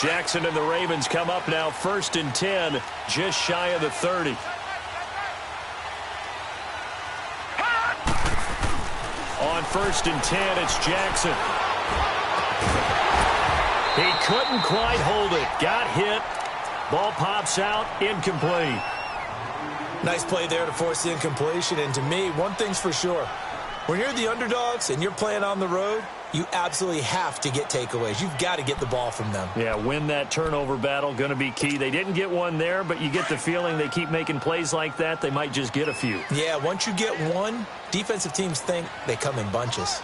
Jackson and the Ravens come up now 1st and 10, just shy of the 30. On 1st and 10, it's Jackson. He couldn't quite hold it. Got hit. Ball pops out, incomplete. Nice play there to force the incompletion. And to me, one thing's for sure. When you're the underdogs and you're playing on the road, you absolutely have to get takeaways. You've got to get the ball from them. Yeah, win that turnover battle, going to be key. They didn't get one there, but you get the feeling they keep making plays like that, they might just get a few. Yeah, once you get one, defensive teams think they come in bunches.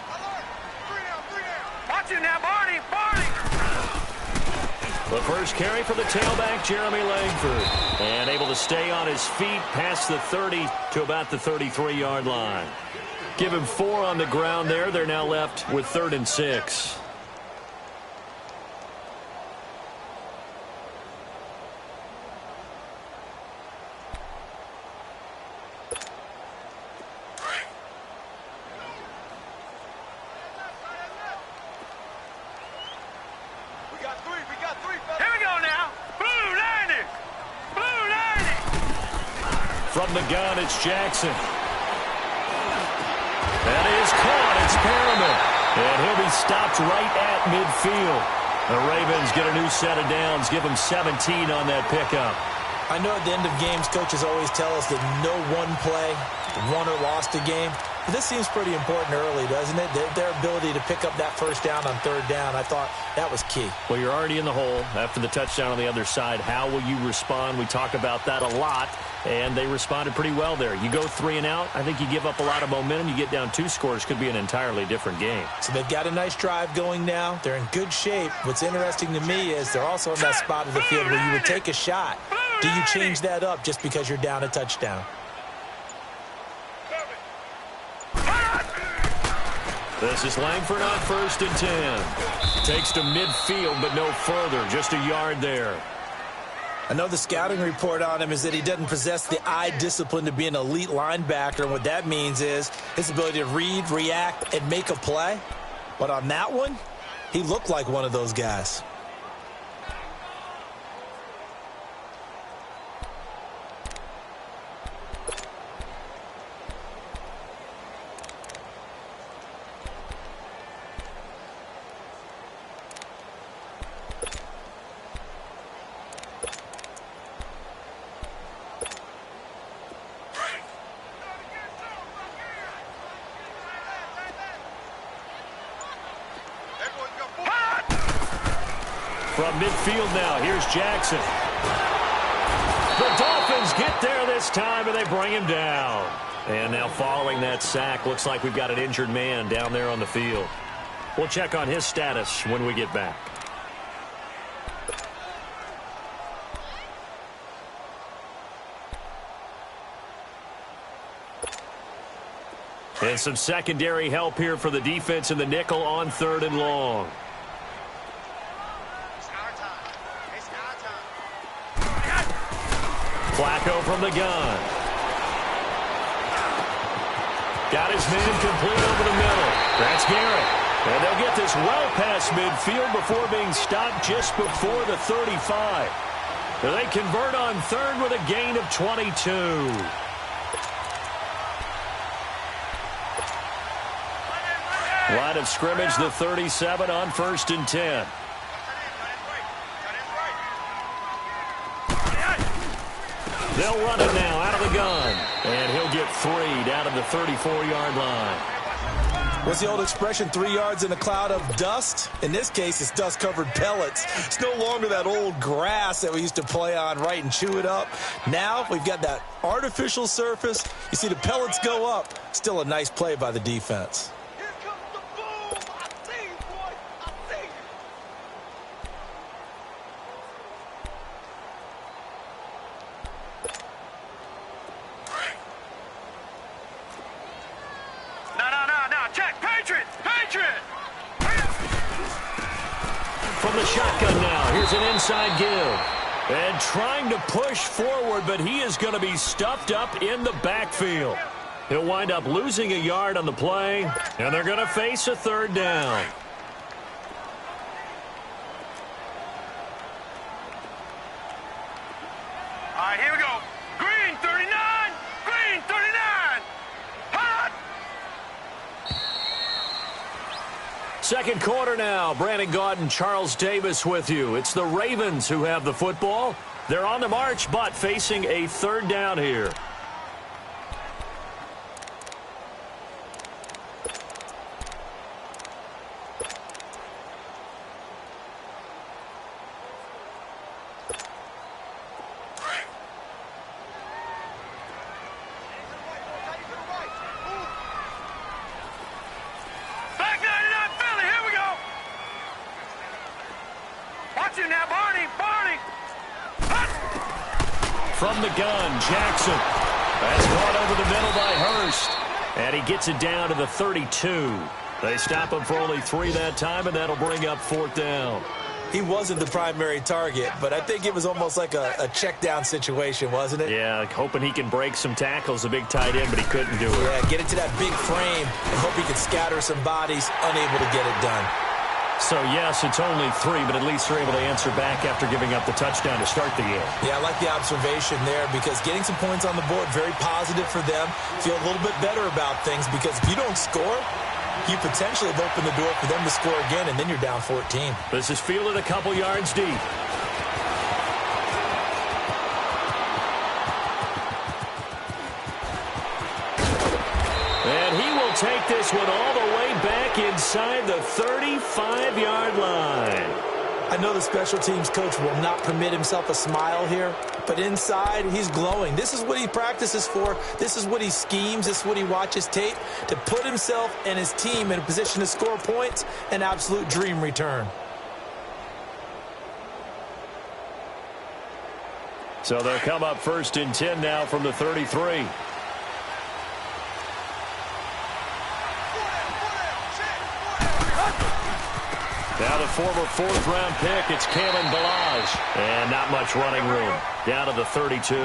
Watch it now, Barney! The first carry for the tailback, Jeremy Langford. And able to stay on his feet past the 30 to about the 33-yard line. Give him 4 on the ground there. They're now left with 3rd and 6. From the gun, it's Jackson. That is caught. It's Perriman. And he'll be stopped right at midfield. The Ravens get a new set of downs. Give them 17 on that pickup. I know at the end of games, coaches always tell us that no one play won or lost a game. But this seems pretty important early, doesn't it? Their ability to pick up that first down on 3rd down, I thought that was key. Well, you're already in the hole after the touchdown on the other side. How will you respond? We talk about that a lot, and they responded pretty well there. You go 3 and out, I think you give up a lot of momentum. You get down 2 scores, could be an entirely different game. So they've got a nice drive going now. They're in good shape. What's interesting to me is they're also in that spot of the field where you would take a shot. Do you change that up just because you're down a touchdown? This is Langford on 1st and 10. Takes to midfield, but no further. Just a yard there. I know the scouting report on him is that he doesn't possess the eye discipline to be an elite linebacker. And what that means is his ability to read, react, and make a play. But on that one, he looked like one of those guys. From midfield now, here's Jackson. The Dolphins get there this time, and they bring him down. And now following that sack, looks like we've got an injured man down there on the field. We'll check on his status when we get back. And some secondary help here for the defense in the nickel on 3rd and long. Flacco from the gun. Got his man complete over the middle. That's Garrett. And they'll get this well past midfield before being stopped just before the 35. They convert on 3rd with a gain of 22. Line of scrimmage, the 37 on 1st and 10. They'll run it now out of the gun. And he'll get 3 down to the 34-yard line. What's the old expression, 3 yards in a cloud of dust? In this case, it's dust-covered pellets. It's no longer that old grass that we used to play on, right, and chew it up. Now we've got that artificial surface. You see the pellets go up. Still a nice play by the defense. From the shotgun now, here's an inside give. And trying to push forward, but he is going to be stuffed up in the backfield. He'll wind up losing a yard on the play, and they're going to face a 3rd down. Second quarter now. Brandon Gaudin and Charles Davis with you. It's the Ravens who have the football. They're on the march, but facing a third down here. From the gun, Jackson. That's caught over the middle by Hurst. And he gets it down to the 32. They stop him for only 3 that time, and that'll bring up 4th down. He wasn't the primary target, but I think it was almost like a check down situation, wasn't it? Yeah, hoping he can break some tackles, a big tight end, but he couldn't do it. Yeah, get into that big frame and hope he can scatter some bodies, unable to get it done. So, yes, it's only 3, but at least they're able to answer back after giving up the touchdown to start the game. Yeah, I like the observation there because getting some points on the board, very positive for them. Feel a little bit better about things because if you don't score, you potentially have opened the door for them to score again, and then you're down 14. This is fielded a couple yards deep. And he will take this one all the way back inside the 35-yard line. I know the special teams coach will not permit himself a smile here, but inside, he's glowing. This is what he practices for. This is what he schemes. This is what he watches tape to put himself and his team in a position to score points. An absolute dream return. So they'll come up 1st and 10 now from the 33. Now the former 4th-round pick, it's Kalen Ballage. And not much running room. Down to the 32.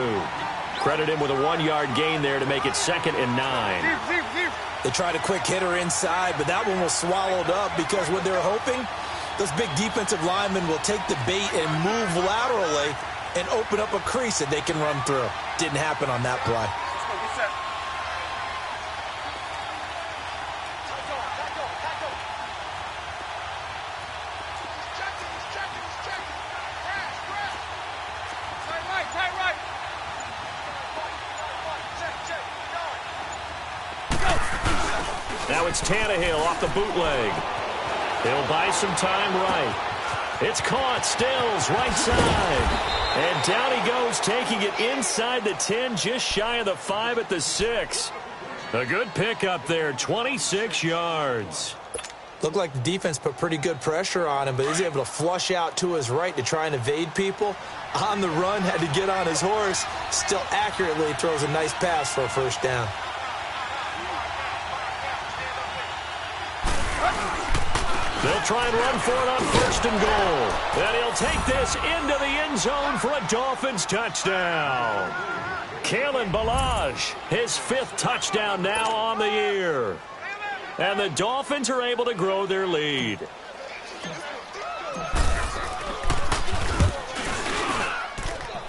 Credit him with a 1-yard gain there to make it 2nd and 9. They tried a quick hitter inside, but that one was swallowed up because what they're hoping, those big defensive linemen will take the bait and move laterally and open up a crease that they can run through. Didn't happen on that play. Now it's Tannehill off the bootleg. He'll buy some time right. It's caught. Stills right side. And down he goes, taking it inside the 10, just shy of the 5 at the 6. A good pickup there, 26 yards. Looked like the defense put pretty good pressure on him, but he's able to flush out to his right to try and evade people. On the run, had to get on his horse. Still accurately throws a nice pass for a 1st down. They'll try and run for it on 1st and goal. And he'll take this into the end zone for a Dolphins touchdown. Kalen Ballage, his 5th touchdown now on the year. And the Dolphins are able to grow their lead.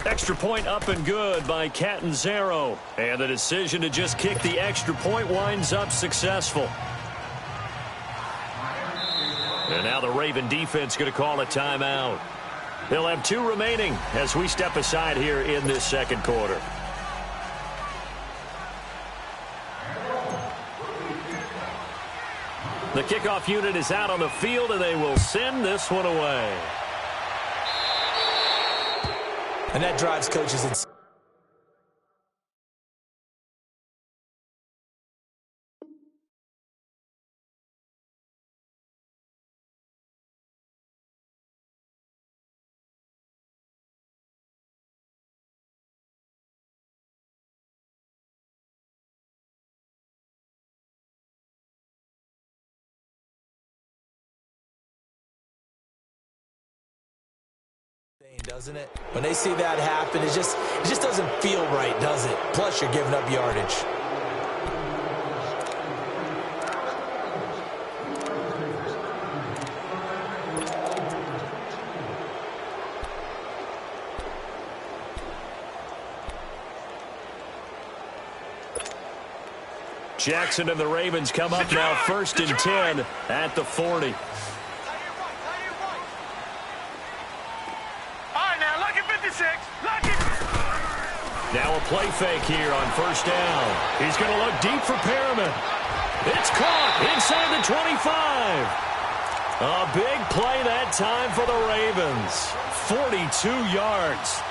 Extra point up and good by Catanzaro. And the decision to just kick the extra point winds up successful. And now the Raven defense going to call a timeout. They'll have 2 remaining as we step aside here in this 2nd quarter. The kickoff unit is out on the field, and they will send this one away. And that drives coaches insane. Doesn't it? When they see that happen, it just doesn't feel right, does it? Plus, you're giving up yardage. Jackson and the Ravens come up now 1st and 10 at the 40. Now a play fake here on 1st down. He's going to look deep for Perriman. It's caught inside the 25. A big play that time for the Ravens. 42 yards.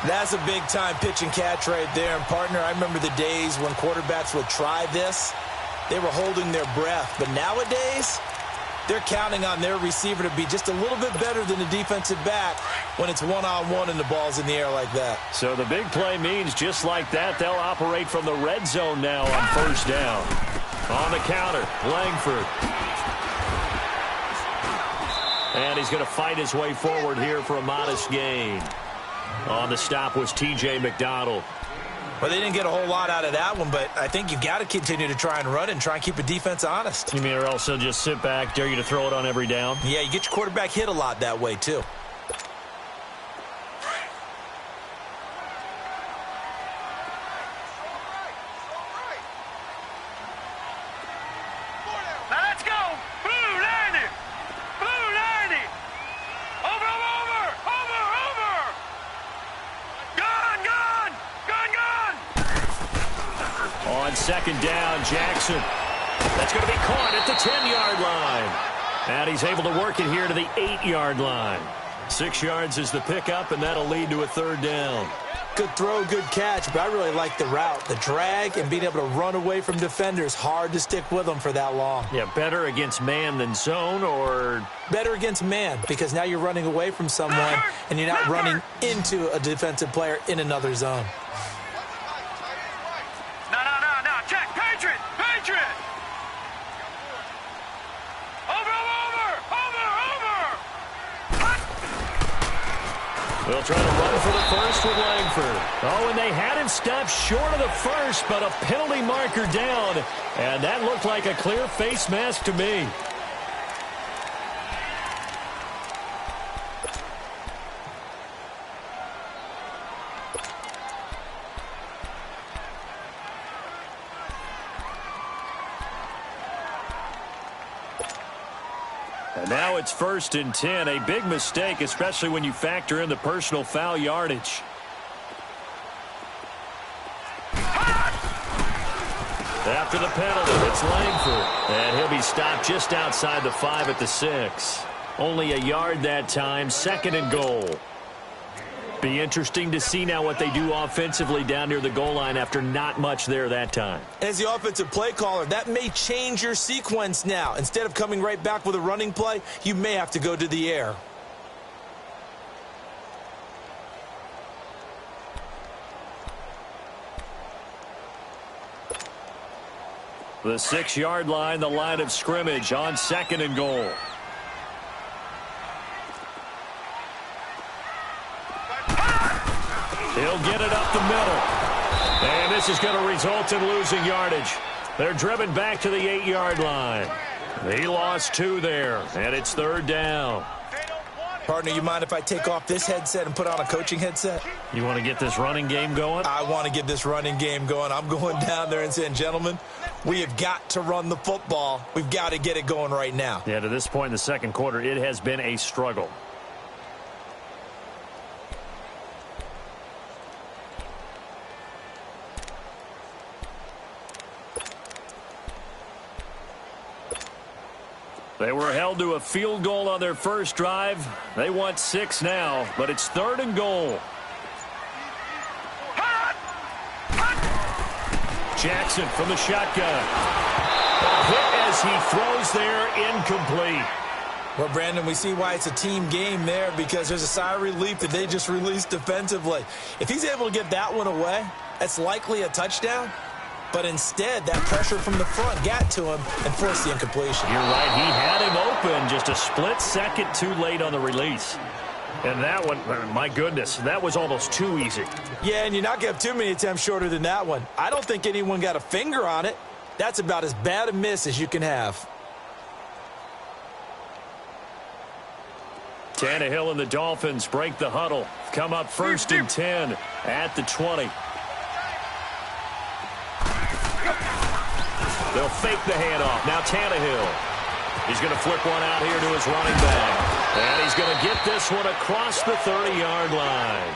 That's a big-time pitch and catch right there. And, partner, I remember the days when quarterbacks would try this. They were holding their breath. But nowadays, they're counting on their receiver to be just a little bit better than the defensive back when it's one-on-one and the ball's in the air like that. So the big play means just like that, they'll operate from the red zone now on 1st down. On the counter, Langford. And he's going to fight his way forward here for a modest gain. On the stop was T.J. McDonald. Well, they didn't get a whole lot out of that one, but I think you've got to continue to try and run and try and keep a defense honest. You mean or else they'll just sit back, dare you to throw it on every down? Yeah, you get your quarterback hit a lot that way, too. On 2nd down, Jackson. That's going to be caught at the 10-yard line. And he's able to work it here to the 8-yard line. 6 yards is the pickup, and that'll lead to a 3rd down. Good throw, good catch, but I really like the route. The drag and being able to run away from defenders, hard to stick with them for that long. Yeah, better against man than zone, or? Better against man, because now you're running away from someone, and you're not running into a defensive player in another zone. They'll try to run for the first with Langford. Oh, and they had him stopped short of the first, but a penalty marker down. And that looked like a clear face mask to me. And now it's 1st and 10. A big mistake, especially when you factor in the personal foul yardage. After the penalty, it's Langford. And he'll be stopped just outside the 5 at the 6. Only a yard that time, 2nd and goal. Be interesting to see now what they do offensively down near the goal line after not much there that time. As the offensive play caller, that may change your sequence now. Instead of coming right back with a running play, you may have to go to the air. The 6-yard line, the line of scrimmage on 2nd and goal. He'll get it up the middle. And this is going to result in losing yardage. They're driven back to the 8-yard line. He lost 2 there, and it's 3rd down. Partner, you mind if I take off this headset and put on a coaching headset? You want to get this running game going? I want to get this running game going. I'm going down there and saying, gentlemen, we have got to run the football. We've got to get it going right now. Yeah, to this point in the 2nd quarter, it has been a struggle. They were held to a field goal on their first drive. They want 6 now, but it's 3rd and goal. Jackson from the shotgun. Hit as he throws there, incomplete. Well, Brandon, we see why it's a team game there, because there's a sigh of relief that they just released defensively. If he's able to get that one away, that's likely a touchdown. But instead, that pressure from the front got to him and forced the incompletion. You're right. He had him open, just a split second too late on the release. And that one, my goodness, that was almost too easy. Yeah, and you're not going to have too many attempts shorter than that one. I don't think anyone got a finger on it. That's about as bad a miss as you can have. Tannehill and the Dolphins break the huddle. Come up 1st and 10 at the 20. They'll fake the handoff. Now Tannehill. He's going to flip one out here to his running back. And he's going to get this one across the 30-yard line.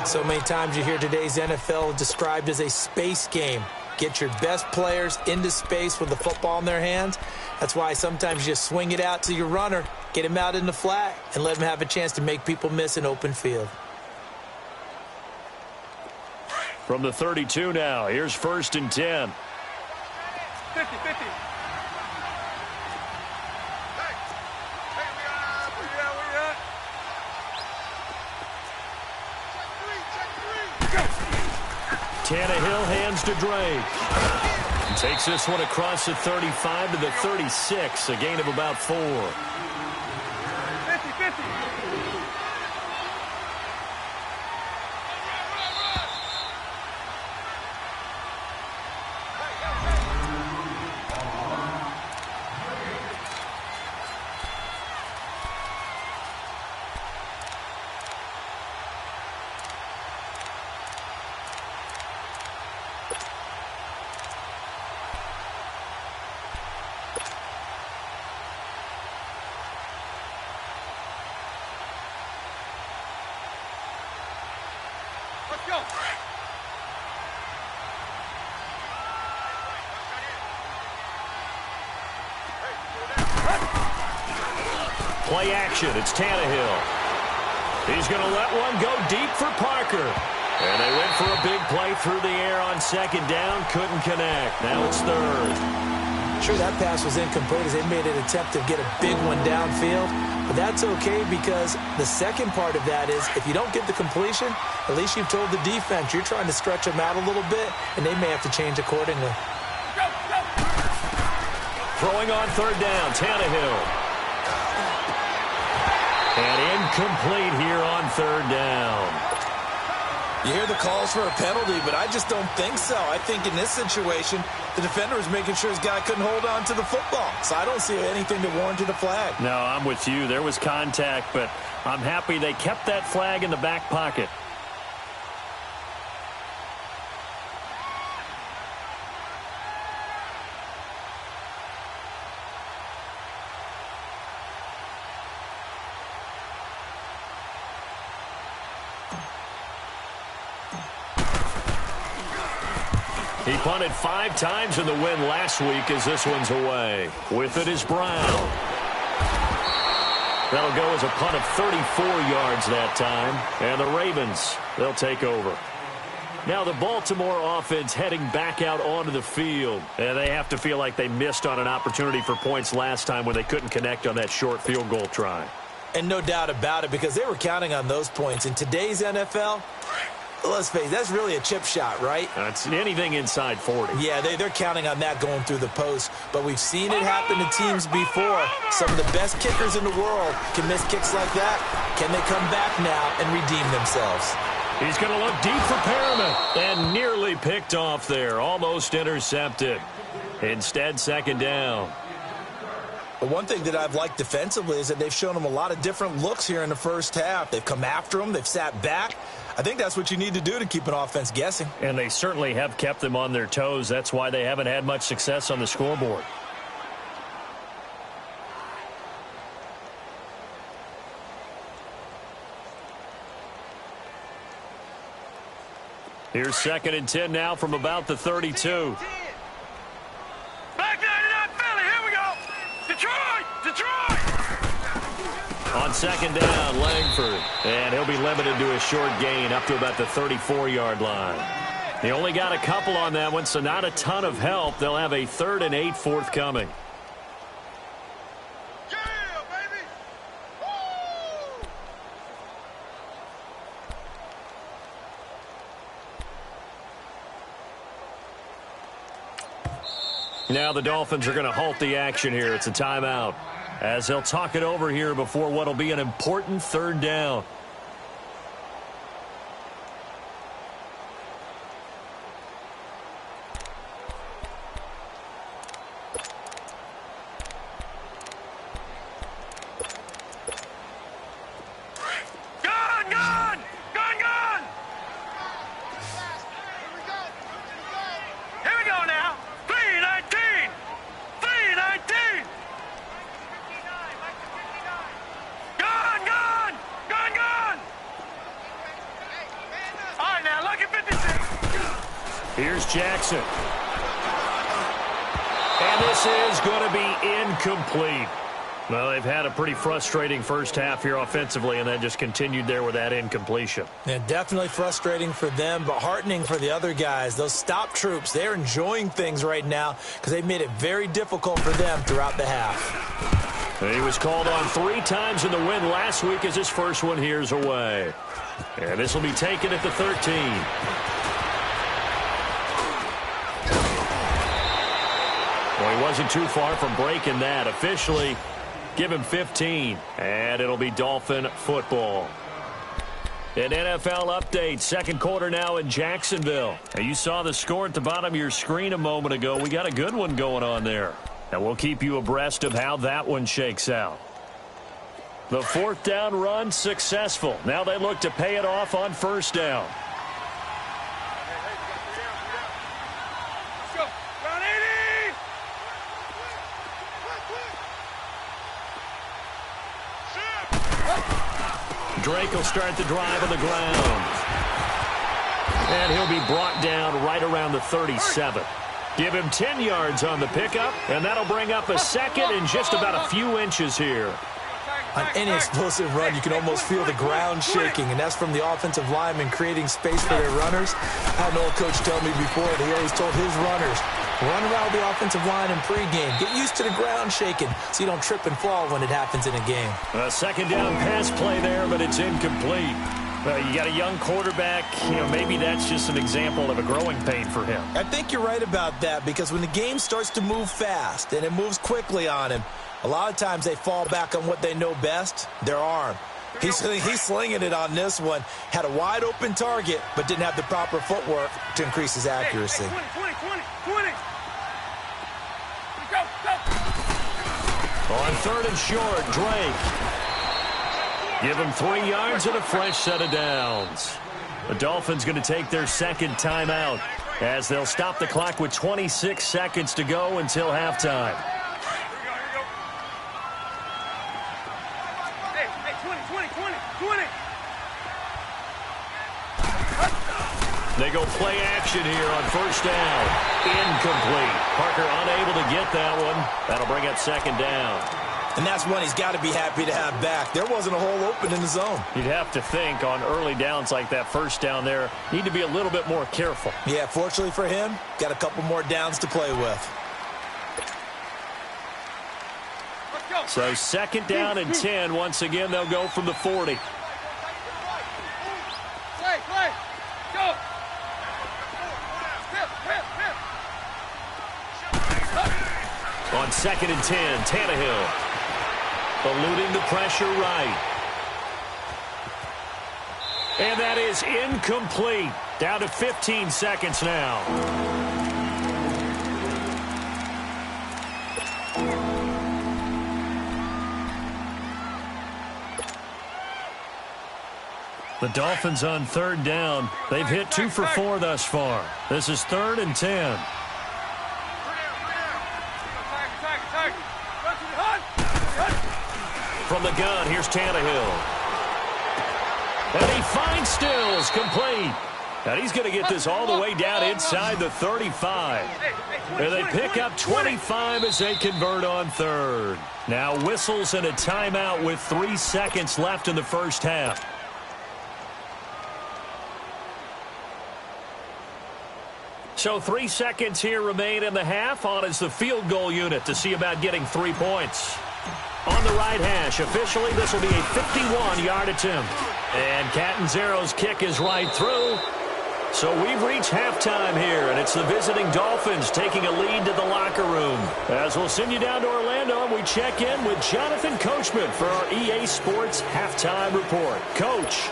So many times you hear today's NFL described as a space game. Get your best players into space with the football in their hands. That's why sometimes you just swing it out to your runner, get him out in the flat, and let him have a chance to make people miss an open field. From the 32 now, here's 1st and 10. 50-50. Tannehill hands to Drake. He takes this one across the 35 to the 36, a gain of about 4. 50-50. Play action. It's Tannehill. He's going to let one go deep for Parker. And they went for a big play through the air on 2nd down. Couldn't connect. Now it's 3rd. Sure, that pass was incomplete as they made an attempt to get a big one downfield. But that's okay because the second part of that is if you don't get the completion, at least you've told the defense you're trying to stretch them out a little bit, and they may have to change accordingly. Throwing on 3rd down, Tannehill. And incomplete here on 3rd down. You hear the calls for a penalty, but I just don't think so. I think in this situation, the defender was making sure his guy couldn't hold on to the football. So I don't see anything that warranted a flag. No, I'm with you. There was contact, but I'm happy they kept that flag in the back pocket. He punted 5 times in the win last week as this one's away. With it is Brown. That'll go as a punt of 34 yards that time. And the Ravens, they'll take over. Now the Baltimore offense heading back out onto the field. And they have to feel like they missed on an opportunity for points last time when they couldn't connect on that short field goal try. And no doubt about it, because they were counting on those points. In today's NFL, let's face it, that's really a chip shot, right? That's anything inside 40. Yeah, they're counting on that going through the post. But we've seen it happen to teams before. Some of the best kickers in the world can miss kicks like that. Can they come back now and redeem themselves? He's going to look deep for Perriman. And nearly picked off there. Almost intercepted. Instead, 2nd down. But one thing that I've liked defensively is that they've shown them a lot of different looks here in the first half. They've come after them. They've sat back. I think that's what you need to do to keep an offense guessing. And they certainly have kept them on their toes. That's why they haven't had much success on the scoreboard. Here's 2nd and 10 now from about the 32. Back 99 Philly, here we go. Detroit! On 2nd down, Langford. And he'll be limited to a short gain up to about the 34-yard line. He only got a couple on that one, so not a ton of help. They'll have a 3rd and 8 forthcoming. Yeah, baby! Now the Dolphins are going to halt the action here. It's a timeout as they'll talk it over here before what will be an important 3rd down. Here we go now. 3, Here's Jackson. And this is going to be incomplete. Well, they've had a pretty frustrating first half here offensively, and then just continued there with that incompletion. Yeah, definitely frustrating for them, but heartening for the other guys. Those stop troops, they're enjoying things right now because they've made it very difficult for them throughout the half. He was called on 3 times in the win last week as his first one here's away. And this will be taken at the 13. Well, he wasn't too far from breaking that. Officially, give him 15, and it'll be Dolphin football. An NFL update, second quarter now in Jacksonville. And you saw the score at the bottom of your screen a moment ago. We got a good one going on there. And we'll keep you abreast of how that one shakes out. The 4th down run successful. Now they look to pay it off on 1st down. Drake will start the drive on the ground. And he'll be brought down right around the 37. Give him 10 yards on the pickup, and that'll bring up a second and just about a few inches here. On any explosive run, you can almost feel the ground shaking, and that's from the offensive linemen creating space for their runners. I had an old coach tell me before that he always told his runners, run around the offensive line in pregame. Get used to the ground shaking so you don't trip and fall when it happens in a game. A 2nd down pass play there, but it's incomplete. You got a young quarterback. Maybe that's just an example of a growing pain for him. I think you're right about that because when the game starts to move fast and it moves quickly on him, a lot of times they fall back on what they know best, their arm. He's slinging it on this one. Had a wide open target, but didn't have the proper footwork to increase his accuracy. 20. Go. On 3rd and short, Drake. Give him 3 yards and a fresh set of downs. The Dolphins going to take their 2nd timeout as they'll stop the clock with 26 seconds to go until halftime. Hey, 20. They go play action here on 1st down. Incomplete. Parker unable to get that one. That'll bring up 2nd down. And that's one he's got to be happy to have back. There wasn't a hole open in the zone. You'd have to think on early downs like that 1st down there, need to be a little bit more careful. Yeah, fortunately for him, got a couple more downs to play with. So 2nd down and 10. Once again, they'll go from the 40. Play. Go. On 2nd and 10, Tannehill. Eluding the pressure right. And that is incomplete. Down to 15 seconds now. The Dolphins on 3rd down. They've hit 2 for 4 thus far. This is 3rd and 10. From the gun, here's Tannehill. And he finds Stills, complete. And he's going to get this all the way down inside the 35. And they pick up 25 as they convert on 3rd. Now whistles and a timeout with 3 seconds left in the first half. So 3 seconds here remain in the half. On is the field goal unit to see about getting 3 points. On the right hash, officially, this will be a 51-yard attempt. And Catanzaro's kick is right through. So we've reached halftime here, and it's the visiting Dolphins taking a lead to the locker room. As we'll send you down to Orlando, and we check in with Jonathan Coachman for our EA Sports Halftime Report. Coach.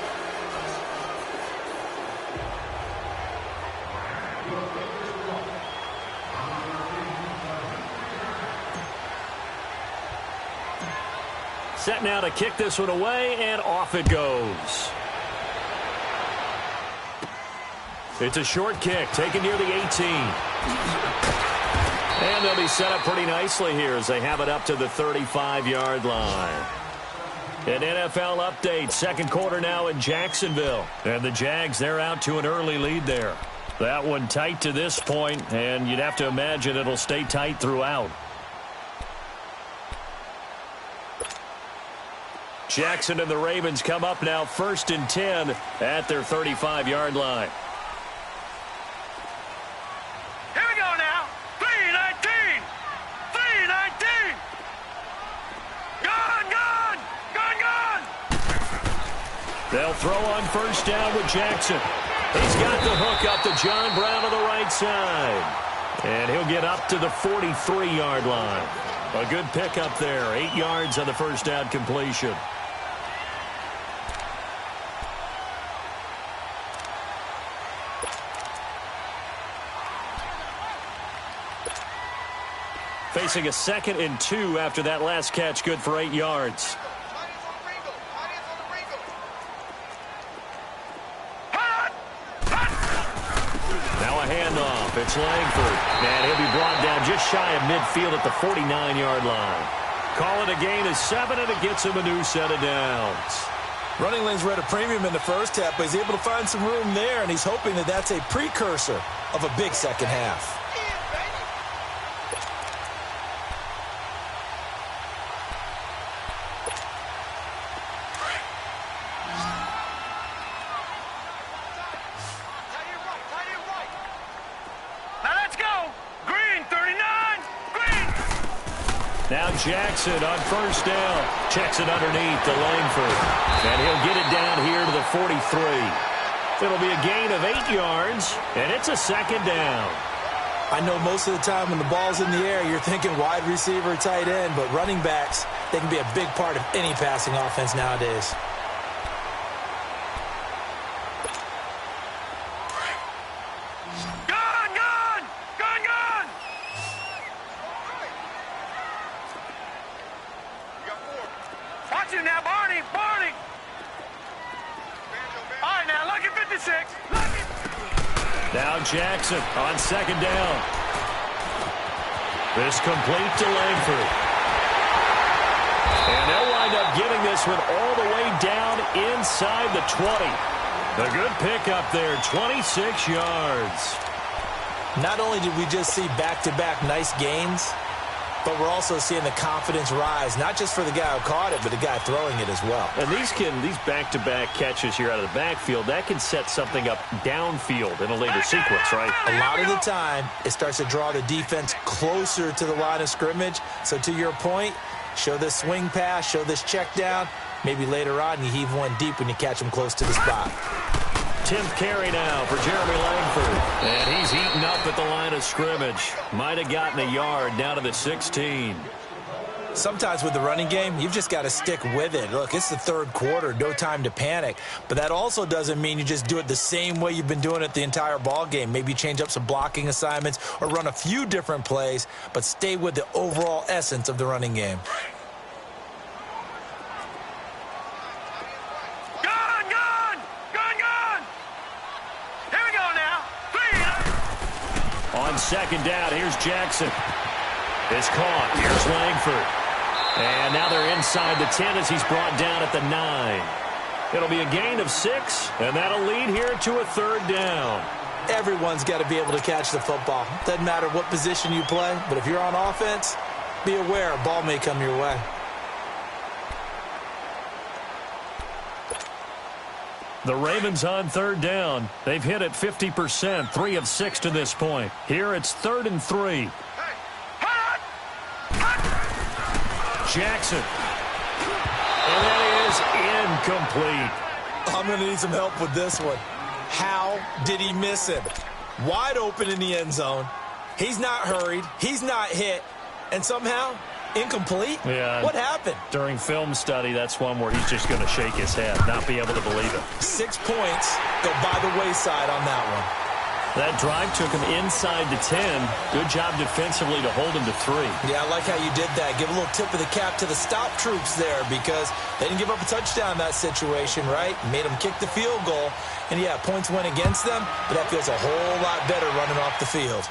Set now to kick this one away, and off it goes. It's a short kick, taken near the 18. And they'll be set up pretty nicely here as they have it up to the 35-yard line. An NFL update, second quarter now in Jacksonville. And the Jags, they're out to an early lead there. That one tight to this point, and you'd have to imagine it'll stay tight throughout. Jackson and the Ravens come up now 1st and 10 at their 35-yard line. Here we go now. 3-19. 3-19. Gone, gone. Gone, gone. They'll throw on 1st down with Jackson. He's got the hook up to John Brown on the right side. And he'll get up to the 43-yard line. A good pickup there. 8 yards on the 1st down completion. Facing a 2nd and 2 after that last catch, good for 8 yards. Now a handoff. It's Langford. And he'll be brought down just shy of midfield at the 49-yard line. Call it a gain of 7, and it gets him a new set of downs. Running lanes were at a premium in the first half, but he's able to find some room there, and he's hoping that that's a precursor of a big second half. Now Jackson on 1st down. Checks it underneath to Langford. And he'll get it down here to the 43. It'll be a gain of 8 yards, and it's a 2nd down. I know most of the time when the ball's in the air, you're thinking wide receiver, tight end, but running backs, they can be a big part of any passing offense nowadays. Now Jackson on 2nd down. This complete to Langford. And they'll wind up getting this one all the way down inside the 20. A good pickup there, 26 yards. Not only did we just see back-to-back nice gains, but we're also seeing the confidence rise, not just for the guy who caught it, but the guy throwing it as well. And these back-to-back catches here out of the backfield, that can set something up downfield in a later sequence, right? A lot of the time, it starts to draw the defense closer to the line of scrimmage. So to your point, show this swing pass, show this check down. Maybe later on you heave one deep when you catch him close to the spot. 10th carry now for Jeremy Langford. And he's eaten up at the line of scrimmage. Might have gotten a yard down to the 16. Sometimes with the running game, you've just got to stick with it. Look, it's the 3rd quarter, no time to panic. But that also doesn't mean you just do it the same way you've been doing it the entire ball game. Maybe change up some blocking assignments or run a few different plays, but stay with the overall essence of the running game. On 2nd down, here's Jackson. It's caught. Here's Langford. And now they're inside the 10 as he's brought down at the 9. It'll be a gain of 6, and that'll lead here to a 3rd down. Everyone's got to be able to catch the football. Doesn't matter what position you play, but if you're on offense, be aware a ball may come your way. The Ravens on 3rd down. They've hit it 50%, 3 of 6 to this point. Here it's 3rd and 3. Jackson. And that is incomplete. I'm going to need some help with this one. How did he miss him? Wide open in the end zone. He's not hurried. He's not hit. And somehow, incomplete? Yeah. What happened? During film study, that's one where he's just going to shake his head, not be able to believe it. 6 points go by the wayside on that one. That drive took him inside the 10. Good job defensively to hold him to 3. Yeah, I like how you did that. Give a little tip of the cap to the stop troops there because they didn't give up a touchdown in that situation, right? Made them kick the field goal. And, yeah, points went against them, but that feels a whole lot better running off the field.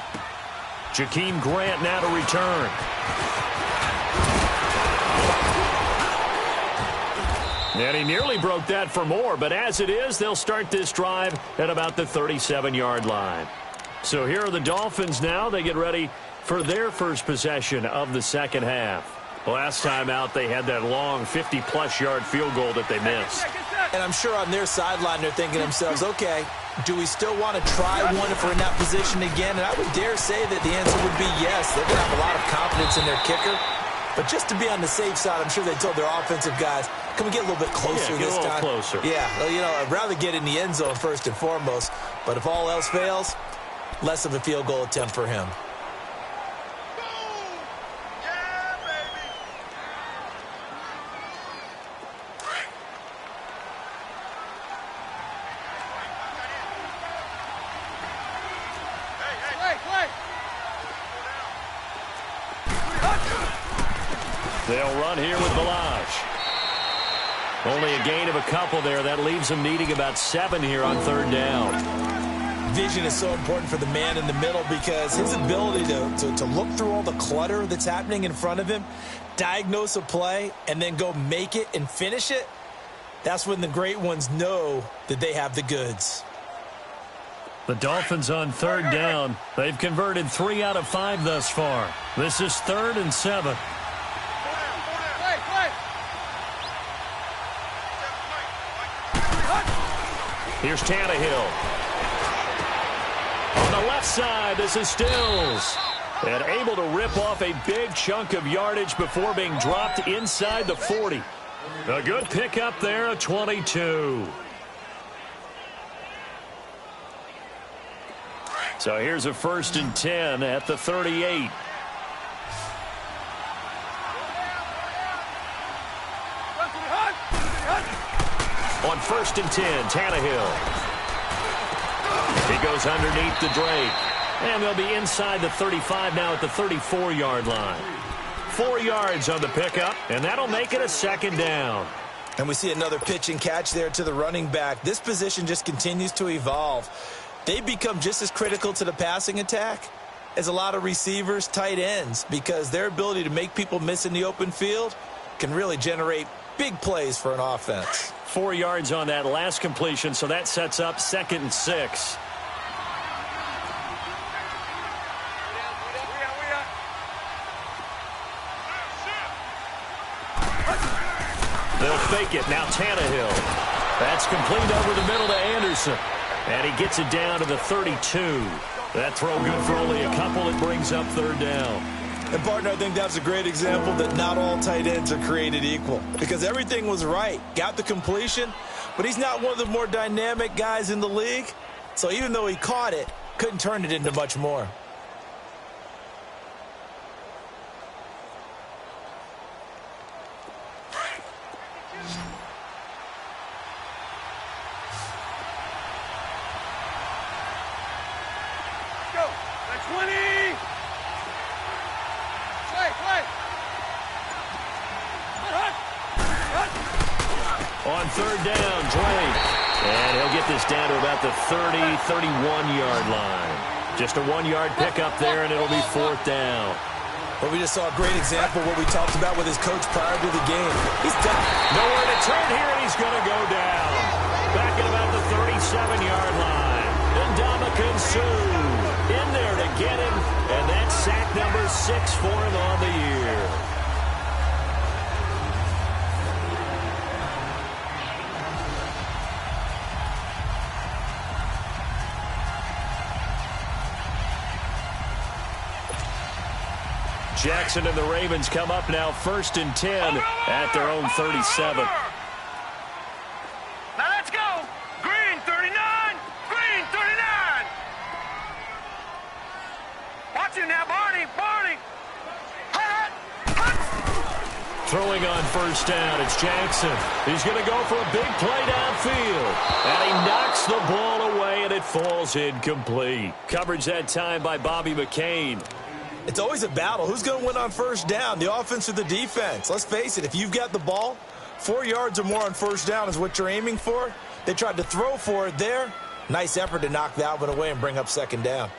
Jakeem Grant now to return. And he nearly broke that for more, but as it is, they'll start this drive at about the 37-yard line. So here are the Dolphins now. They get ready for their first possession of the second half. Last time out, they had that long 50-plus yard field goal that they missed. And I'm sure on their sideline they're thinking to themselves, okay, do we still want to try one if we're in that position again? And I would dare say that the answer would be yes. They're going to have a lot of confidence in their kicker. But just to be on the safe side, I'm sure they told their offensive guys, can we get a little bit closer this time? Get a little closer. Yeah, well, you know, I'd rather get in the end zone first and foremost. But if all else fails, less of a field goal attempt for him. They'll run here with Balaj. Only a gain of a couple there. That leaves them needing about 7 here on third down. Vision is so important for the man in the middle because his ability to look through all the clutter that's happening in front of him, diagnose a play, and then go make it and finish it, that's when the great ones know that they have the goods. The Dolphins on third down. They've converted 3 out of 5 thus far. This is 3rd and 7. Here's Tannehill. On the left side, this is Stills. And able to rip off a big chunk of yardage before being dropped inside the 40. A good pickup there, a 22. So here's a 1st and 10 at the 38. On 1st and 10, Tannehill. He goes underneath the Drake. And they'll be inside the 35 now at the 34-yard line. 4 yards on the pickup, and that'll make it a 2nd down. And we see another pitch and catch there to the running back. This position just continues to evolve. They've become just as critical to the passing attack as a lot of receivers, tight ends, because their ability to make people miss in the open field can really generate big plays for an offense. 4 yards on that last completion, so that sets up 2nd and 6. They'll fake it. Now Tannehill. That's complete over the middle to Anderson. And he gets it down to the 32. That throw good for only a couple. It brings up 3rd down. And, partner, I think that's a great example that not all tight ends are created equal. Because everything was right. Got the completion, but he's not one of the more dynamic guys in the league. So even though he caught it, couldn't turn it into much more. On 3rd down, Drake. And he'll get this down to about the 30, 31-yard line. Just a 1-yard pickup there, and it'll be 4th down. But we just saw a great example of what we talked about with his coach prior to the game. He's done. Nowhere to turn here, and he's going to go down. Back at about the 37-yard line. And Ndamukong Suh in there to get him. And that's sack number 6 for him on the year. Jackson and the Ravens come up now 1st and 10 at their own 37. Now let's go. Green 39. Green 39. Watch him now, Barney. Barney. Hut, hut. Throwing on 1st down, it's Jackson. He's going to go for a big play downfield. And he knocks the ball away, and it falls incomplete. Coverage that time by Bobby McCain. It's always a battle. Who's going to win on 1st down, the offense or the defense? Let's face it, if you've got the ball, 4 yards or more on 1st down is what you're aiming for. They tried to throw for it there. Nice effort to knock that one away and bring up 2nd down.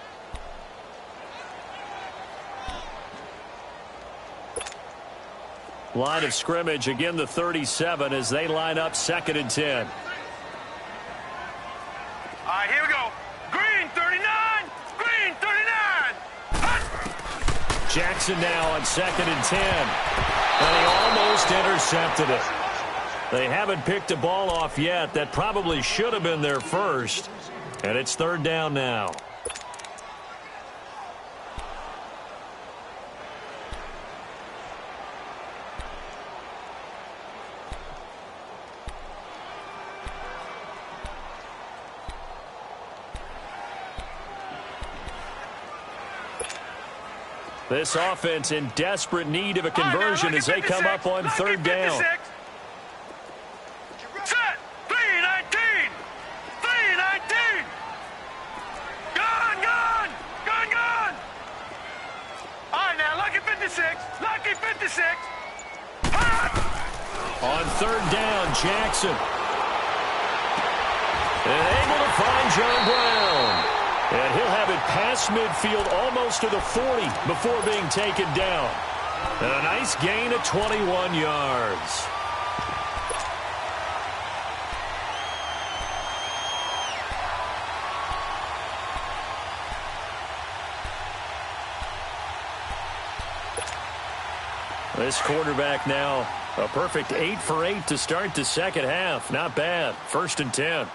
Line of scrimmage, again the 37 as they line up 2nd and 10. All right, here we go. Green 39, green 39. Hut! Jackson now on 2nd and 10. And he almost intercepted it. They haven't picked a ball off yet. That probably should have been their first. And it's 3rd down now. This offense in desperate need of a conversion as they come up on 3rd down. Set. 3-19. 3-19. Gone, gone. Gone, gone. All right, now, lucky 56. Lucky 56. On 3rd down, Jackson. And able to find John Brown. And he'll have it past midfield almost to the 40 before being taken down. And a nice gain of 21 yards. This quarterback now, a perfect 8 for 8 to start the second half. Not bad. 1st and 10.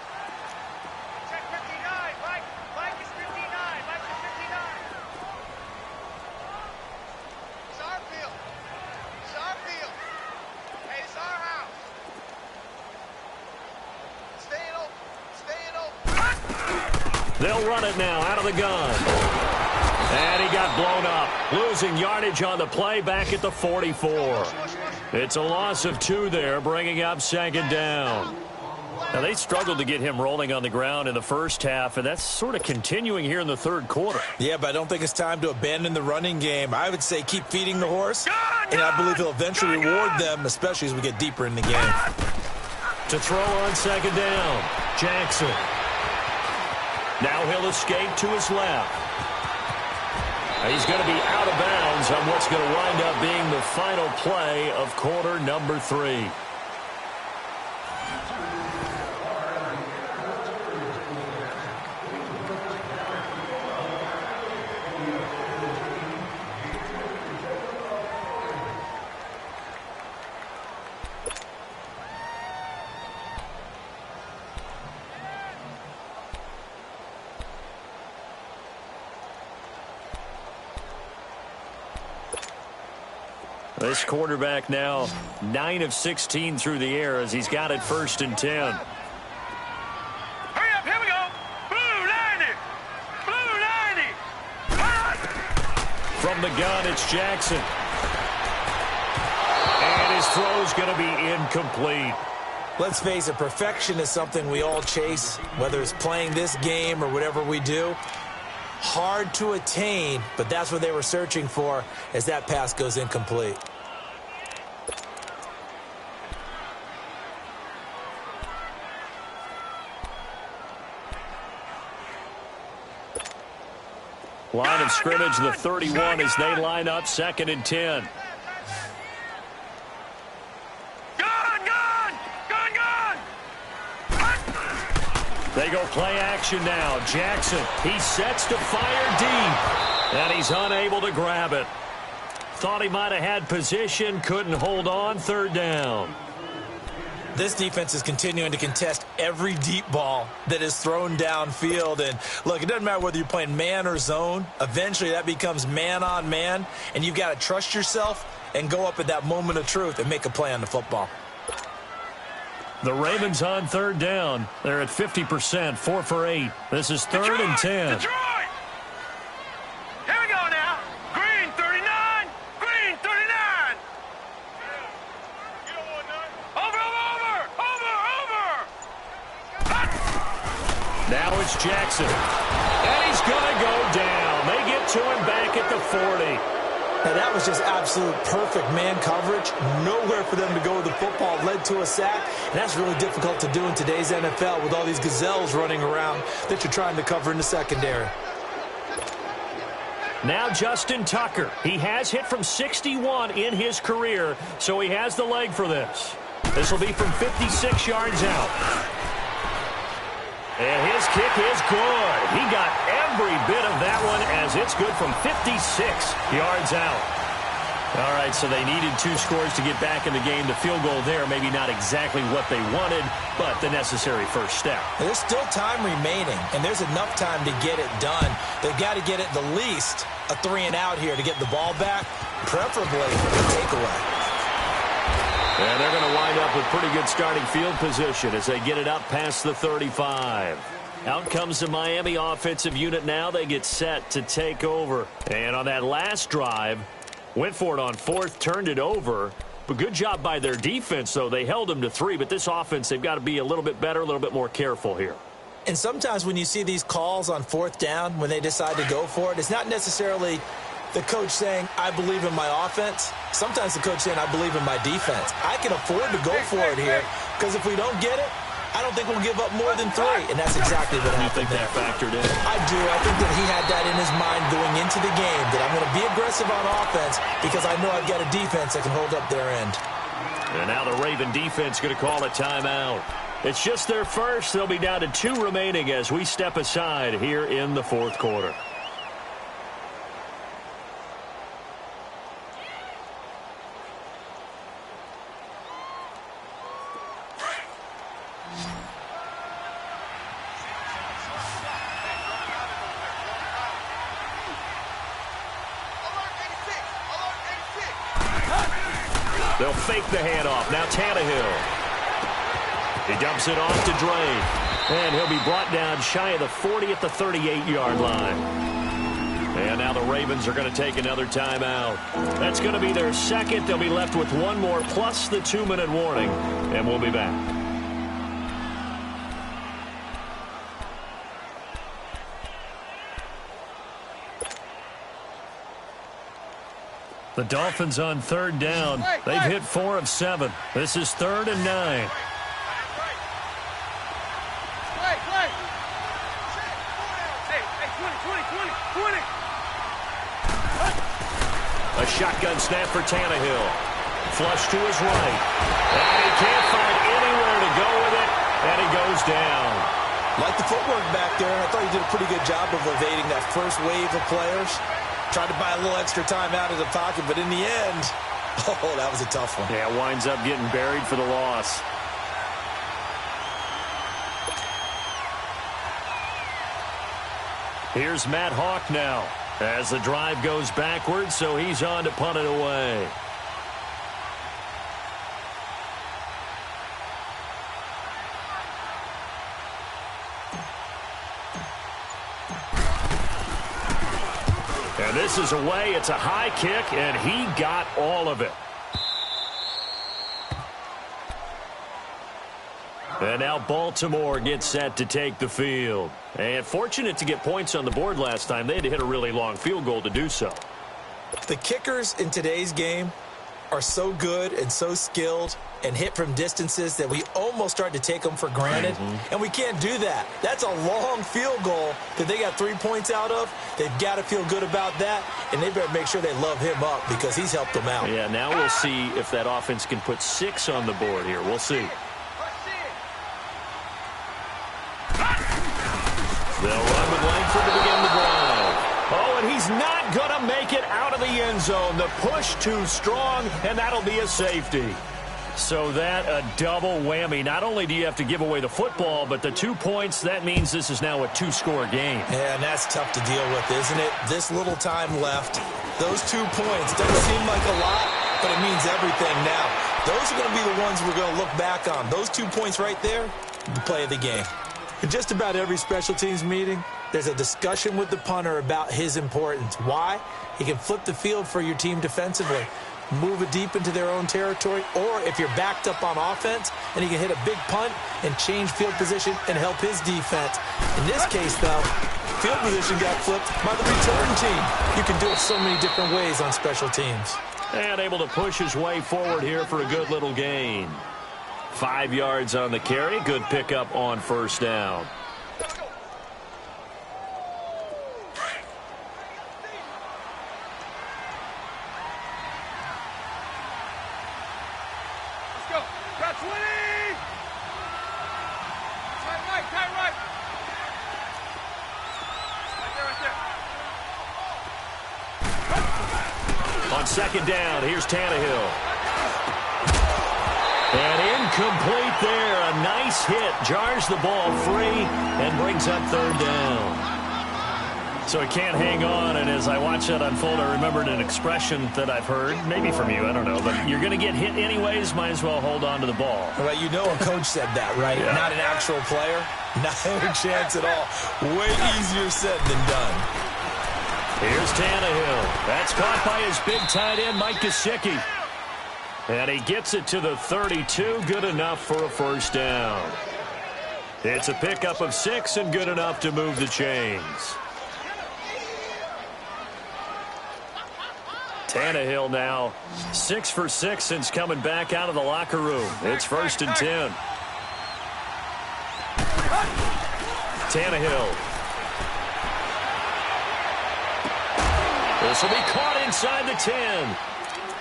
They'll run it now out of the gun. And he got blown up. Losing yardage on the play back at the 44. It's a loss of 2 there, bringing up 2nd down. Now, they struggled to get him rolling on the ground in the first half, and that's sort of continuing here in the 3rd quarter. Yeah, but I don't think it's time to abandon the running game. I would say keep feeding the horse, and I believe he'll eventually reward them, especially as we get deeper in the game. To throw on 2nd down, Jackson. Now he'll escape to his left. He's going to be out of bounds on what's going to wind up being the final play of quarter number 3. This quarterback now 9 of 16 through the air as he's got it 1st and 10. Hurry up, here we go. Blue 90. Blue 90. From the gun, it's Jackson. And his throw's going to be incomplete. Let's face it, perfection is something we all chase, whether it's playing this game or whatever we do. Hard to attain, but that's what they were searching for as that pass goes incomplete. Line of scrimmage, the 31 as they line up 2nd and 10. They go play action now. Jackson, he sets to fire deep, and he's unable to grab it. Thought he might have had position, couldn't hold on. 3rd down. This defense is continuing to contest every deep ball that is thrown downfield. And, look, it doesn't matter whether you're playing man or zone. Eventually that becomes man on man, and you've got to trust yourself and go up at that moment of truth and make a play on the football. The Ravens on 3rd down. They're at 50%, 4 for 8. This is 3rd and 10. Detroit! Here we go now. Green 39, green 39. Over. Now it's Jackson. And he's going to go down. They get to him back at the 40. Now, that was just absolute perfect man coverage. Nowhere for them to go with the football. Led to a sack. And that's really difficult to do in today's NFL with all these gazelles running around that you're trying to cover in the secondary. Now Justin Tucker. He has hit from 61 in his career, so he has the leg for this. This will be from 56 yards out. And his kick is good. He got every bit of that one as it's good from 56 yards out. All right, so they needed 2 scores to get back in the game. The field goal there, maybe not exactly what they wanted, but the necessary first step. There's still time remaining, and there's enough time to get it done. They've got to get at the least a 3-and-out here to get the ball back, preferably a takeaway. And they're going to wind up with pretty good starting field position as they get it up past the 35. Out comes the Miami offensive unit now. They get set to take over. And on that last drive, went for it on 4th, turned it over. But good job by their defense, though. They held them to 3, but this offense, they've got to be a little bit better, a little bit more careful here. And sometimes when you see these calls on 4th down, when they decide to go for it, it's not necessarily the coach saying, I believe in my offense. Sometimes the coach saying, I believe in my defense. I can afford to go for it here because if we don't get it, I don't think we'll give up more than 3. And that's exactly what happened. You think that factored in? I do. I think that he had that in his mind going into the game, that I'm going to be aggressive on offense because I know I've got a defense that can hold up their end. And now the Raven defense going to call a timeout. It's just their first. They'll be down to 2 remaining as we step aside here in the 4th quarter. They'll fake the handoff. Now Tannehill. He dumps it off to Dre. And he'll be brought down shy of the 40 at the 38-yard line. And now the Ravens are going to take another timeout. That's going to be their second. They'll be left with 1 more plus the 2-minute warning. And we'll be back. The Dolphins on 3rd down. They've hit 4 of 7. This is 3rd and 9. A shotgun snap for Tannehill. Flush to his right. And he can't find anywhere to go with it. And he goes down. Like the footwork back there, I thought he did a pretty good job of evading that first wave of players. Tried to buy a little extra time out of the pocket, but in the end, oh, that was a tough one. Yeah, winds up getting buried for the loss. Here's Matt Hawk now as the drive goes backwards, so he's on to punt it away. And this is away. It's a high kick, and he got all of it. And now Baltimore gets set to take the field. And fortunate to get points on the board last time. They had to hit a really long field goal to do so. The kickers in today's game are so good and so skilled and hit from distances that we almost start to take them for granted. And we can't do that. That's a long field goal that they got 3 points out of. They've got to feel good about that, and they better make sure they love him up because he's helped them out. Yeah, now we'll see if that offense can put 6 on the board here. We'll see. They'll run with Langford to begin the drive. Oh, and he's not going to make it out of the end zone. The push too strong, and that'll be a safety. So that a double whammy. Not only do you have to give away the football, but the 2 points, that means this is now a 2-score game. Yeah, and that's tough to deal with, isn't it? This little time left. Those 2 points doesn't seem like a lot, but it means everything now. Those are going to be the ones we're going to look back on. Those 2 points right there, the play of the game. In just about every special teams meeting, there's a discussion with the punter about his importance. Why? He can flip the field for your team defensively, move it deep into their own territory, or if you're backed up on offense, and he can hit a big punt and change field position and help his defense. In this case, though, field position got flipped by the return team. You can do it so many different ways on special teams. And able to push his way forward here for a good little gain. 5 yards on the carry. Good pickup on first down. Right. On second down, here's Tannehill. And incomplete there. A nice hit. Jars the ball free and brings up third down. So he can't hang on, and as I watch that unfold, I remembered an expression that I've heard, maybe from you, I don't know, but you're going to get hit anyways, might as well hold on to the ball. Well, you know a coach said that, right? Yeah. Not an actual player. Not a chance at all. Way easier said than done. Here's Tannehill. That's caught by his big tight end, Mike Gesicki. And he gets it to the 32, good enough for a first down. It's a pickup of 6 and good enough to move the chains. Tannehill now 6 for 6 since coming back out of the locker room. It's 1st and 10. Tannehill. This will be caught inside the 10.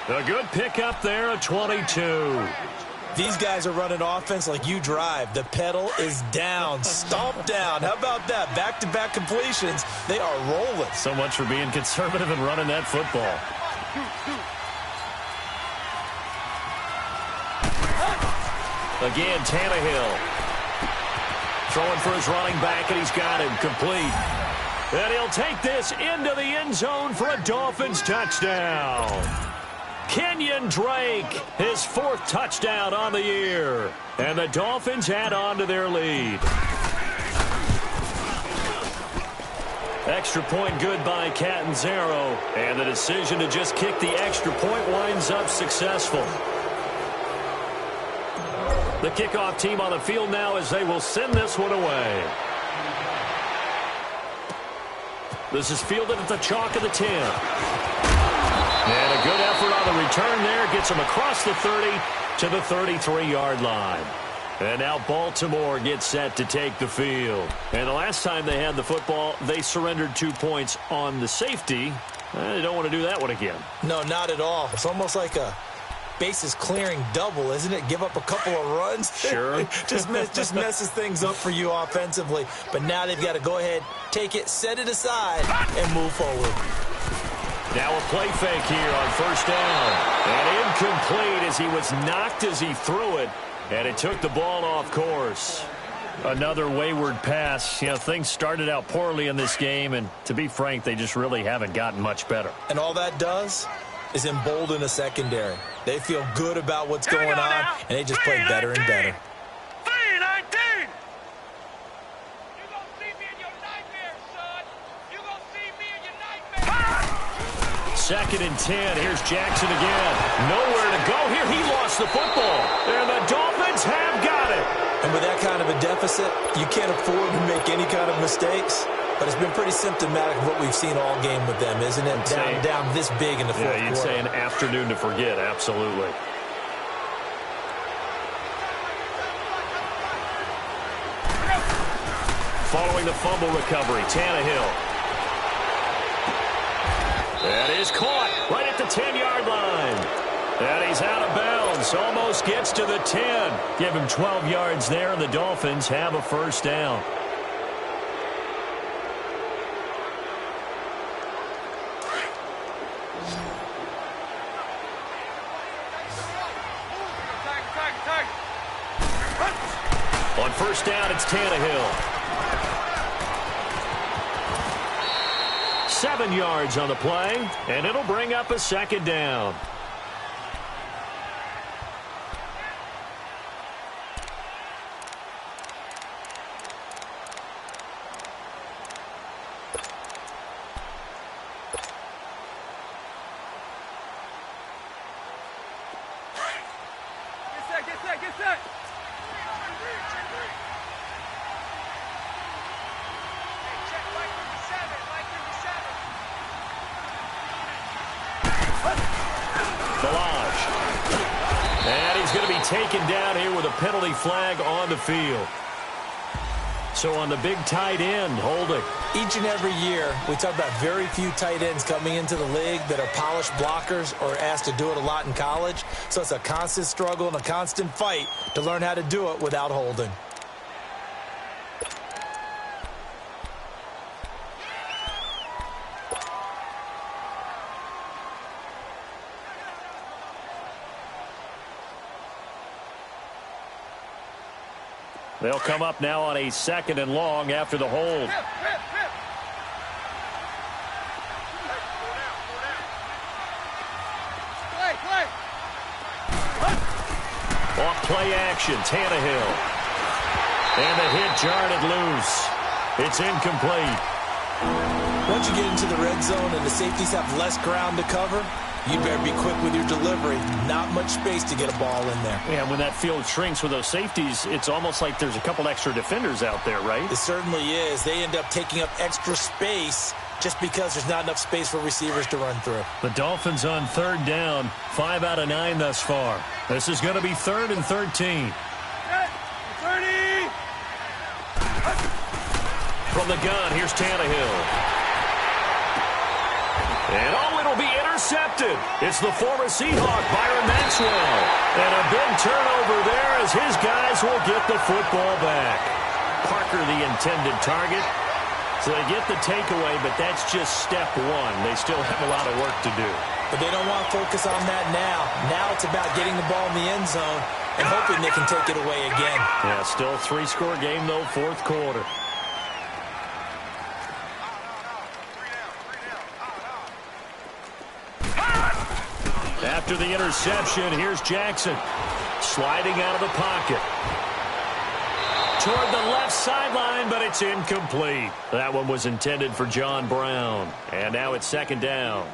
A good pickup there, a 22. These guys are running offense like you drive. The pedal is down, stomp down. How about that? Back-to-back completions. They are rolling. So much for being conservative and running that football. Again, Tannehill. Throwing for his running back, and he's got him complete. And he'll take this into the end zone for a Dolphins touchdown. Kenyon Drake, his 4th touchdown on the year. And the Dolphins add on to their lead. Extra point good by Catanzaro. And the decision to just kick the extra point winds up successful. The kickoff team on the field now as they will send this one away. This is fielded at the chalk of the 10. And a good effort on the return there. Gets him across the 30 to the 33-yard line. And now Baltimore gets set to take the field. And the last time they had the football, they surrendered 2 points on the safety. They don't want to do that one again. No, not at all. It's almost like a bases clearing double, isn't it? Give up a couple of runs. Sure. just messes things up for you offensively. But now they've got to go ahead, take it, set it aside, and move forward. Now a play fake here on first down. And incomplete as he was knocked as he threw it. And it took the ball off course. Another wayward pass. You know, things started out poorly in this game, and to be frank, they just really haven't gotten much better. And all that does is embolden a secondary. They feel good about what's going on, and they just play better and better. 3-19. You gonna see me in your nightmares, son. You gonna see me in your nightmares. 2nd and 10. Here's Jackson again. Nowhere to go here. He lost the football. And the Dolphins have got it. And with that kind of a deficit, you can't afford to make any kind of mistakes. But it's been pretty symptomatic of what we've seen all game with them, isn't it? Down this big in the fourth quarter. Yeah, you'd say an afternoon to forget. Absolutely. Following the fumble recovery, Tannehill. That is caught right at the 10-yard line. And he's out of bounds. Almost gets to the 10. Give him 12 yards there, and the Dolphins have a first down. On first down, it's Tannehill. 7 yards on the play, and it'll bring up a second down. Get set. And he's going to be taken down here with a penalty flag on the field. So on the big tight end, holding. Each and every year, we talk about very few tight ends coming into the league that are polished blockers or asked to do it a lot in college. So it's a constant struggle and a constant fight to learn how to do it without holding. They'll come up now on a 2nd and long after the hold. Off play action, Tannehill. And the hit jarred it loose. It's incomplete. Once you get into the red zone and the safeties have less ground to cover, you better be quick with your delivery. Not much space to get a ball in there. Yeah, when that field shrinks with those safeties, it's almost like there's a couple extra defenders out there, right? It certainly is. They end up taking up extra space just because there's not enough space for receivers to run through. The Dolphins on 3rd down, 5 out of 9 thus far. This is going to be 3rd and 13. 30! From the gun, here's Tannehill. And it'll be intercepted. It's the former Seahawk, Byron Maxwell. And a big turnover there as his guys will get the football back. Parker, the intended target. So they get the takeaway, but that's just step one. They still have a lot of work to do. But they don't want to focus on that now. Now it's about getting the ball in the end zone and hoping they can take it away again. Yeah, still 3-score game, though, 4th quarter. After the interception, here's Jackson. Sliding out of the pocket. Toward the left sideline, but it's incomplete. That one was intended for John Brown. And now it's 2nd down.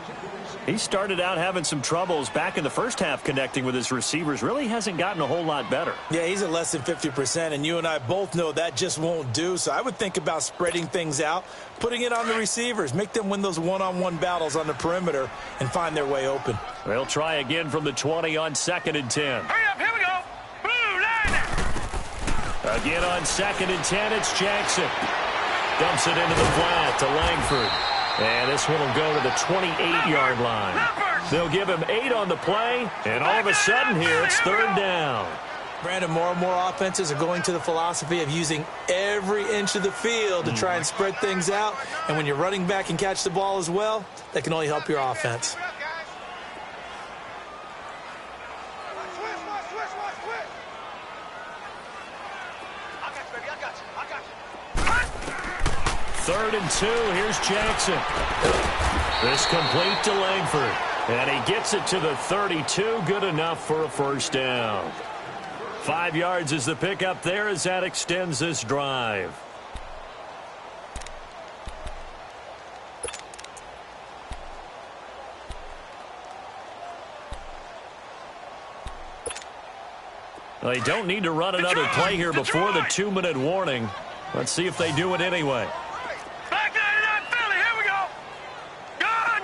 He started out having some troubles back in the first half connecting with his receivers. Really hasn't gotten a whole lot better. Yeah, he's at less than 50%, and you and I both know that just won't do. So I would think about spreading things out, putting it on the receivers, make them win those one-on-one battles on the perimeter and find their way open. They'll try again from the 20 on 2nd and 10. Hurry up, here we go. Blue line. Again on 2nd and 10, it's Jackson. Dumps it into the flat to Langford. And this one will go to the 28-yard line. They'll give him 8 on the play, and all of a sudden here it's 3rd down. Brandon, more and more offenses are going to the philosophy of using every inch of the field to try and spread things out. And when you're running back and catch the ball as well, that can only help your offense. Third and 2, here's Jackson. This complete to Langford. And he gets it to the 32, good enough for a 1st down. 5 yards is the pickup there as that extends this drive. Well, they don't need to run another play here before the 2-minute warning. Let's see if they do it anyway. Back there to that Philly. Here we go. Gun.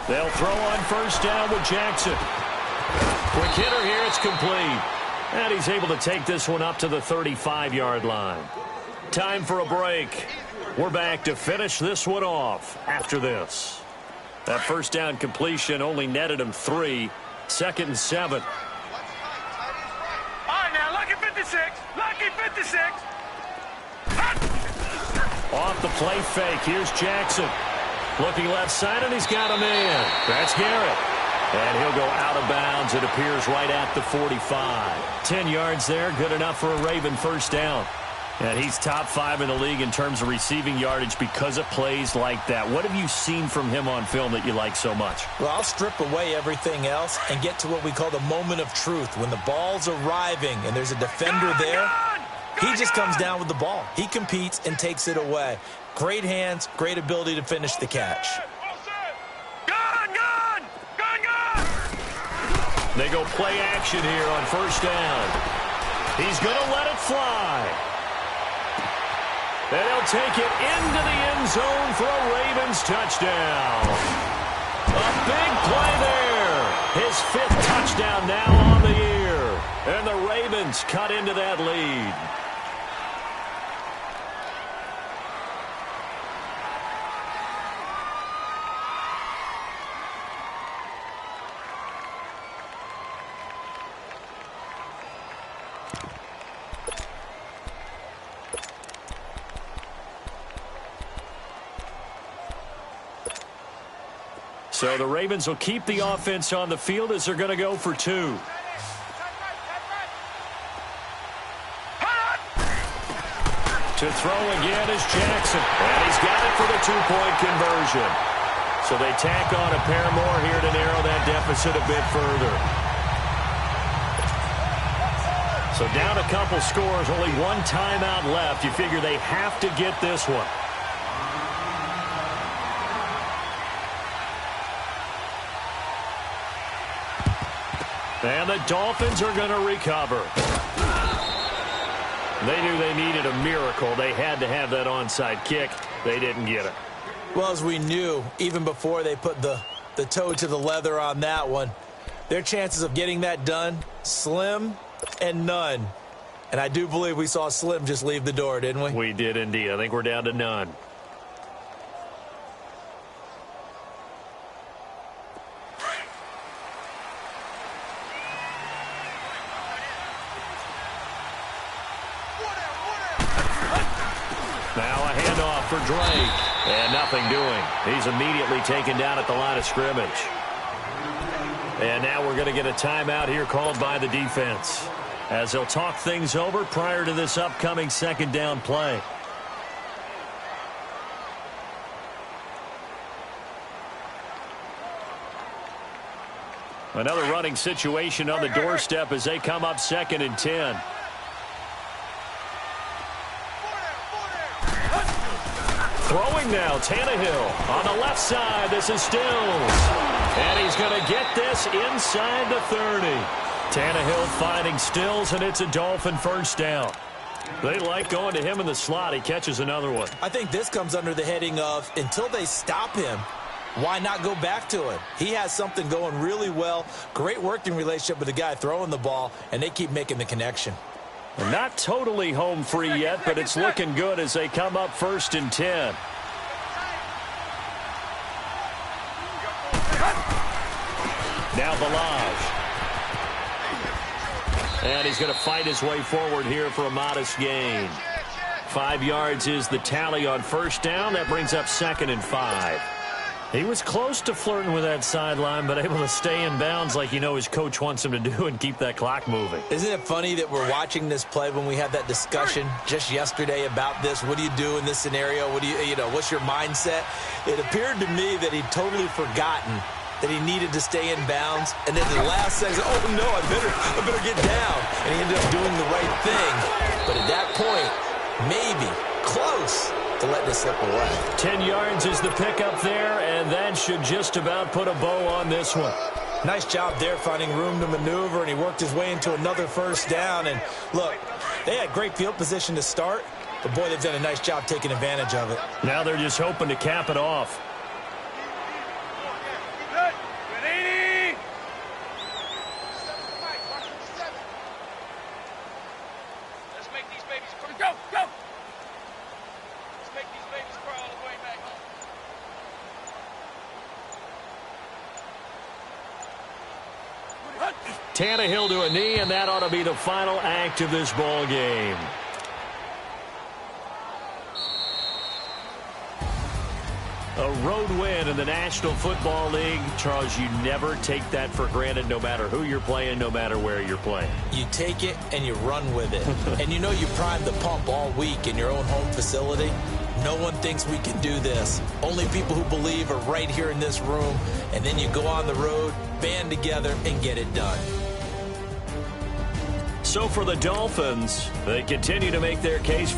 They'll throw on 1st down with Jackson. Quick hitter here. It's complete. And he's able to take this one up to the 35-yard line. Time for a break. We're back to finish this one off after this. That 1st down completion only netted him 3. 2nd and 7. All right, now, lucky 56. Lucky 56. Off the play fake. Here's Jackson. Looking left side, and he's got a man. That's Garrett. And he'll go out of bounds, it appears, right at the 45. 10 yards there, good enough for a Raven 1st down. And he's top 5 in the league in terms of receiving yardage because of plays like that. What have you seen from him on film that you like so much? Well, I'll strip away everything else and get to what we call the moment of truth. When the ball's arriving and there's a defender there, he just comes down with the ball. He competes and takes it away. Great hands, great ability to finish the catch. They go play action here on 1st down. He's going to let it fly. And he'll take it into the end zone for a Ravens touchdown. A big play there. His 5th touchdown now on the year. And the Ravens cut into that lead. So the Ravens will keep the offense on the field as they're going to go for 2. To throw again is Jackson. And he's got it for the 2-point conversion. So they tack on a pair more here to narrow that deficit a bit further. So down a couple scores, only one timeout left. You figure they have to get this one. And the Dolphins are going to recover. They knew they needed a miracle. They had to have that onside kick. They didn't get it. Well, as we knew, even before they put the toe to the leather on that one, their chances of getting that done, slim and none. And I do believe we saw Slim just leave the door, didn't we? We did indeed. I think we're down to none. Now a handoff for Drake. And nothing doing. He's immediately taken down at the line of scrimmage. And now we're going to get a timeout here called by the defense, as they'll talk things over prior to this upcoming second down play. Another running situation on the doorstep as they come up 2nd and 10. Throwing now, Tannehill on the left side. This is Stills. And he's going to get this inside the 30. Tannehill finding Stills, and it's a Dolphin first down. They like going to him in the slot. He catches another one. I think this comes under the heading of, until they stop him, why not go back to him? He has something going really well. Great working relationship with the guy throwing the ball, and they keep making the connection. Not totally home free yet, but it's looking good as they come up 1st and 10. Now Balaj. And he's going to fight his way forward here for a modest gain. 5 yards is the tally on first down. That brings up 2nd and 5. He was close to flirting with that sideline, but able to stay in bounds like his coach wants him to do and keep that clock moving. Isn't it funny that we're watching this play when we had that discussion just yesterday about this? What do you do in this scenario? What do what's your mindset? It appeared to me that he'd totally forgotten that he needed to stay in bounds, and then the last second, oh no, I better get down. And he ended up doing the right thing. But at that point, maybe close to let this slip away. 10 yards is the pickup there, and that should just about put a bow on this one. Nice job there finding room to maneuver, and he worked his way into another first down. And look, they had great field position to start, but boy, they've done a nice job taking advantage of it. Now they're just hoping to cap it off. Tannehill to a knee, and that ought to be the final act of this ball game. A road win in the National Football League. Charles, you never take that for granted, no matter who you're playing, no matter where you're playing. You take it and you run with it. And you primed the pump all week in your own home facility. No one thinks we can do this. Only people who believe are right here in this room. And then you go on the road, band together, and get it done. So for the Dolphins, they continue to make their case.